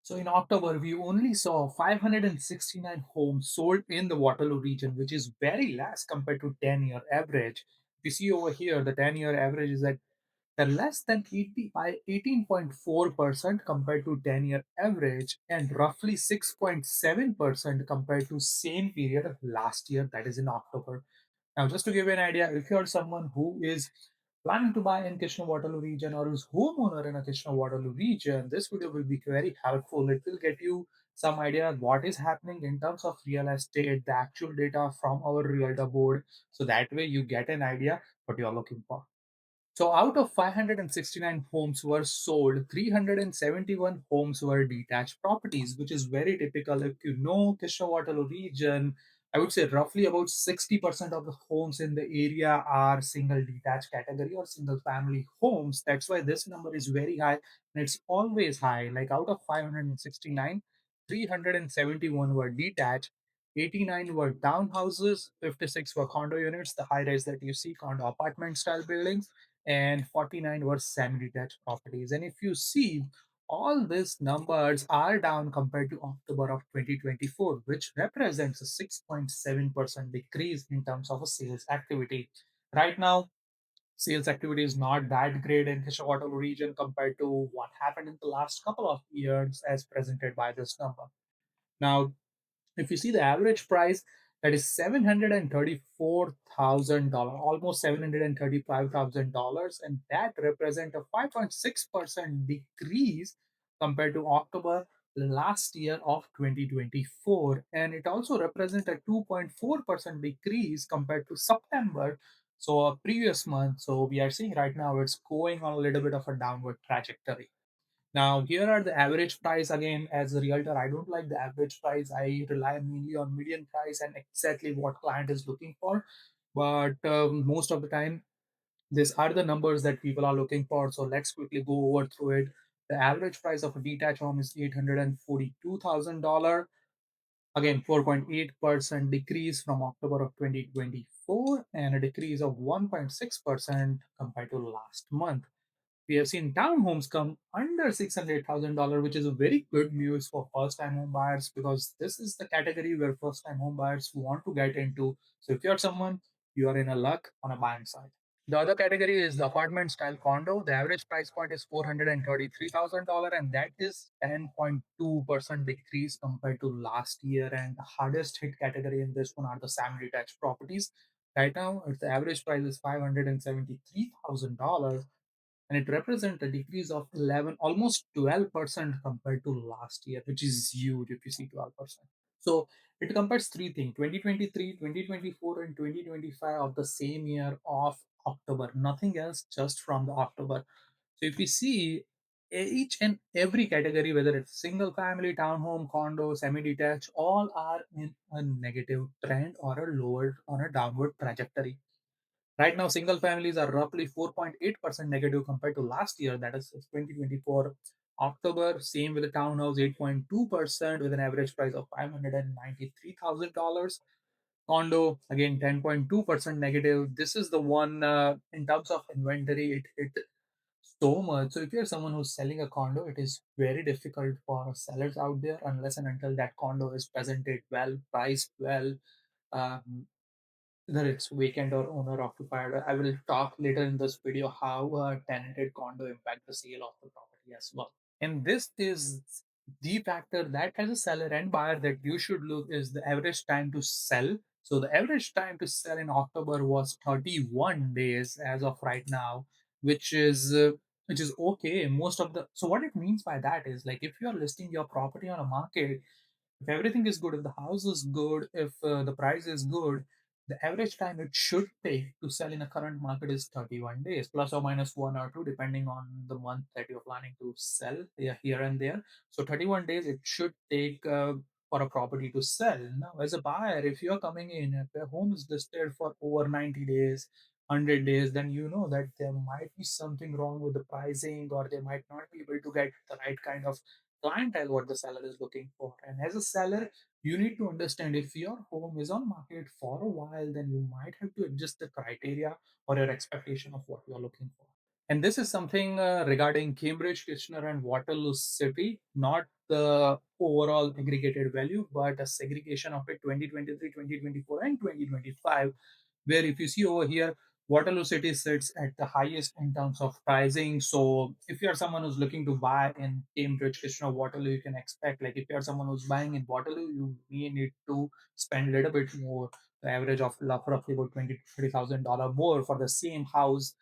So in October, we only saw 569 homes sold in the Waterloo region, which is very less compared to 10-year average. If you see over here, the 10-year average is at the less than 80 by 18.4% compared to 10-year average and roughly 6.7% compared to same period of last year, that is in October. Now, just to give you an idea, if you're someone who is planning to buy in Kitchener-Waterloo region or is homeowner in a Kitchener-Waterloo region, this video will be very helpful. It will get you some idea what is happening in terms of real estate, the actual data from our realtor board. So that way you get an idea what you're looking for. So out of 569 homes were sold, 371 homes were detached properties, which is very typical. If you know Kitchener-Waterloo region, I would say roughly about 60% of the homes in the area are single detached category or single family homes. That's why this number is very high and it's always high. Like out of 569, 371 were detached, 89 were townhouses, 56 were condo units, the high rise that you see, condo apartment style buildings, and 49 were semi-detached properties. And if you see, all these numbers are down compared to October of 2024, which represents a 6.7% decrease in terms of a sales activity. Right now, sales activity is not that great in Kitchener-Waterloo region compared to what happened in the last couple of years as presented by this number. Now, if you see the average price, that is $734,000, almost $735,000, and that represents a 5.6% decrease compared to October last year of 2024, and it also represents a 2.4% decrease compared to September, so a previous month. So we are seeing right now it's going on a little bit of a downward trajectory. Now, here are the average price. Again, as a realtor, I don't like the average price. I rely mainly on median price and exactly what client is looking for. But most of the time, these are the numbers that people are looking for. So let's quickly go over through it. The average price of a detached home is $842,000. Again, 4.8% decrease from October of 2024 and a decrease of 1.6% compared to last month. We have seen townhomes come under $600,000, which is a very good news for first-time home buyers because this is the category where first-time home buyers want to get into. So if you're someone, you are in a luck on a buying side. The other category is the apartment style condo. The average price point is $433,000, and that is 10.2% decrease compared to last year. And the hardest hit category in this one are the semi detached properties. Right now, the average price is $573,000, and it represents a decrease of 11, almost 12% compared to last year, which is huge if you see 12%. So it compares three things: 2023, 2024, and 2025 of the same year of October. Nothing else, just from the October. So if we see each and every category, whether it's single family, townhome, condo, semi-detached, all are in a negative trend or a lower on a downward trajectory. Right now, single families are roughly 4.8% negative compared to last year, that is 2024 October. Same with the townhouse, 8.2% with an average price of $593,000. Condo, again, 10.2% negative. This is the one in terms of inventory, it hit so much. So if you're someone who's selling a condo, it is very difficult for sellers out there unless and until that condo is presented well, priced well, um, whether it's vacant or owner occupied. I will talk later in this video how a tenanted condo impact the sale of the property as well. And this is the factor that as a seller and buyer that you should look is the average time to sell. So the average time to sell in October was 31 days as of right now, which is uh, which is okay. Most of the so what it means by that is like if you are listing your property on a market, if everything is good, if the house is good, if the price is good, the average time it should take to sell in a current market is 31 days, plus or minus one or two, depending on the month that you're planning to sell, yeah, here and there. So 31 days it should take for a property to sell. Now, as a buyer, if you're coming in, if a home is listed for over 90 days, 100 days, then you know that there might be something wrong with the pricing, or they might not be able to get the right kind of clientele what the seller is looking for. And as a seller, you need to understand if your home is on market for a while, then you might have to adjust the criteria or your expectation of what you are looking for. And this is something regarding Cambridge, Kitchener, and Waterloo City, not the overall aggregated value, but a segregation of it 2023, 2024, and 2025. Where if you see over here, Waterloo City sits at the highest in terms of pricing. So if you're someone who's looking to buy in Cambridge, Kitchener, Waterloo, you can expect, like, if you're someone who's buying in Waterloo, you may need to spend a little bit more, the average of roughly about 20 to $30,000 more for the same house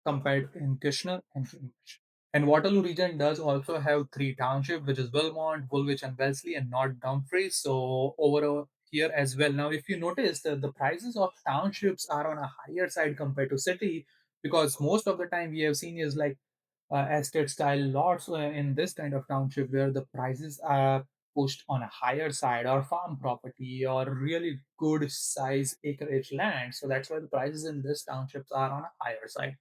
compared in Kitchener and Cambridge. And Waterloo region does also have three townships, which is Wilmot, Woolwich, and Wellesley, and not Dumfries. So over here as well. Now, if you notice that the prices of townships are on a higher side compared to city, because most of the time we have seen is like estate style lots in this kind of township where the prices are pushed on a higher side, or farm property, or really good size acreage land. So that's why the prices in this townships are on a higher side.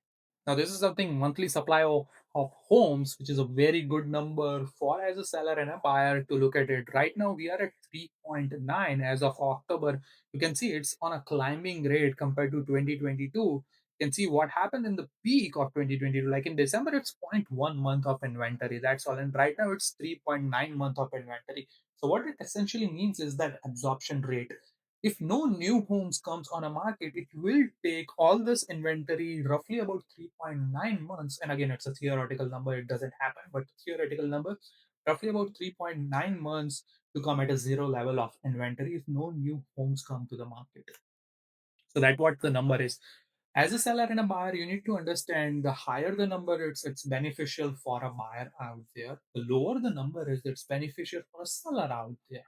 Now, this is something monthly supply of homes, which is a very good number for as a seller and a buyer to look at it. Right now, we are at 3.9 as of October. You can see it's on a climbing rate compared to 2022. You can see what happened in the peak of 2022. Like in December, it's zero point 0.1 month of inventory. That's all. And right now, it's 3.9 month of inventory. So what it essentially means is that absorption rate. If no new homes comes on a market, it will take all this inventory roughly about 3.9 months. And again, it's a theoretical number, it doesn't happen, but theoretical number, roughly about 3.9 months to come at a zero level of inventory if no new homes come to the market. So that's what the number is. As a seller and a buyer, you need to understand the higher the number, it's beneficial for a buyer out there. The lower the number is, it's beneficial for a seller out there.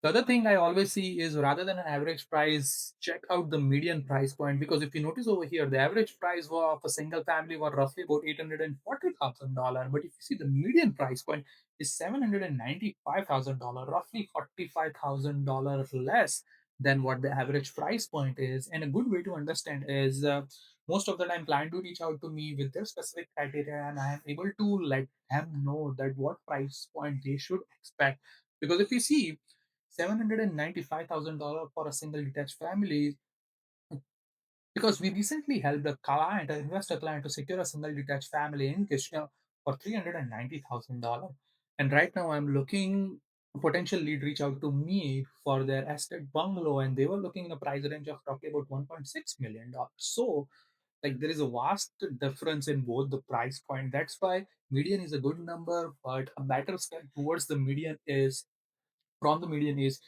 The other thing I always see is, rather than an average price, check out the median price point. Because if you notice over here, the average price of a single family was roughly about $840,000. But if you see, the median price point is $795,000, roughly $45,000 less than what the average price point is. And a good way to understand is, most of the time, client do reach out to me with their specific criteria, and I am able to let them know that what price point they should expect. Because if you see, $795,000 for a single detached family, because we recently helped a client, an investor client, to secure a single detached family in Kitchener for $390,000. And right now, I'm looking, a potential lead reach out to me for their estate bungalow, and they were looking in a price range of roughly about $1.6 million. So, like, there is a vast difference in both the price point. That's why median is a good number, but a better step towards the median is, from the median, is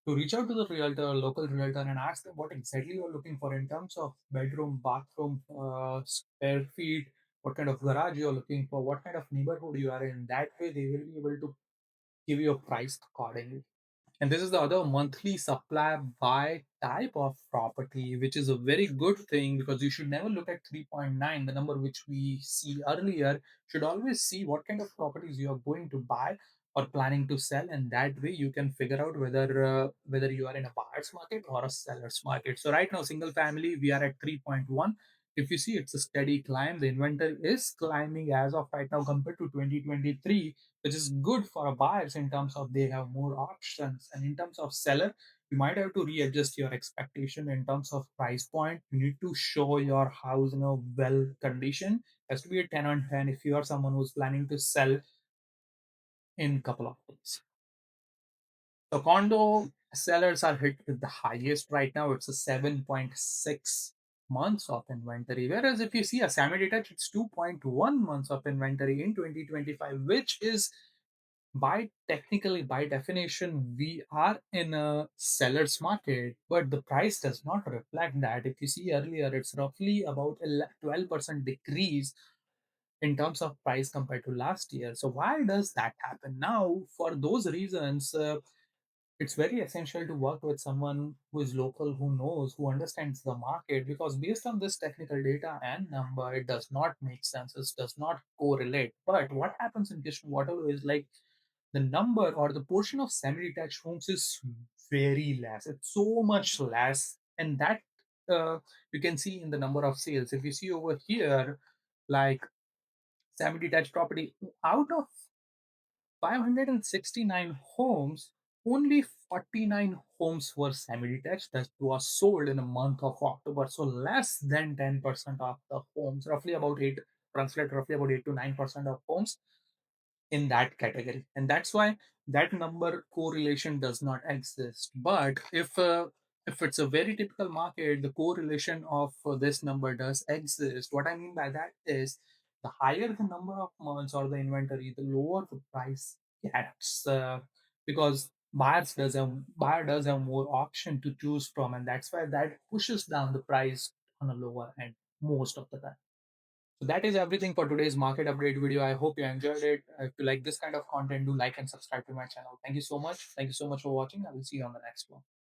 to reach out to the realtor, local realtor, and ask them what exactly you're looking for in terms of bedroom, bathroom, square feet, what kind of garage you're looking for, what kind of neighborhood you are in. That way, they will be able to give you a price accordingly. And this is the other monthly supply by type of property, which is a very good thing, because you should never look at 3.9, the number which we see earlier. Should always see what kind of properties you are going to buy or planning to sell, and that way you can figure out whether you are in a buyer's market or a seller's market. So right now, single family, we are at 3.1. If you see, it's a steady climb. The inventory is climbing as of right now compared to 2023, which is good for buyers in terms of they have more options. And in terms of seller, you might have to readjust your expectation in terms of price point. You need to show your house in a well condition. Has to be a 10 on 10 if you are someone who's planning to sell in a couple of days. The condo sellers are hit with the highest right now. It's a 7.6 months of inventory. Whereas if you see a semi-detached, it's 2.1 months of inventory in 2025, which is, by definition, we are in a seller's market, but the price does not reflect that. If you see earlier, it's roughly about a 12% decrease in terms of price compared to last year. So why does that happen? Now, for those reasons, it's very essential to work with someone who is local, who knows, who understands the market, because based on this technical data and number, it does not make sense. It does not correlate. But what happens in Kitchener-Waterloo is, like, the number or the portion of semi-detached homes is very less. It's so much less, and that, you can see in the number of sales. If you see over here, like, semi-detached property, out of 569 homes, only 49 homes were semi-detached that was sold in the month of October. So less than 10% of the homes, roughly about 8. translate roughly about 8 to 9% of homes in that category, and that's why that number correlation does not exist. But if it's a very typical market, the correlation of this number does exist. What I mean by that is the higher the number of months or the inventory, the lower the price gets, because buyer does have more option to choose from, and that's why that pushes down the price on a lower end most of the time. So that is everything for today's market update video. I hope you enjoyed it. If you like this kind of content, do like and subscribe to my channel. Thank you so much. Thank you so much for watching. I will see you on the next one.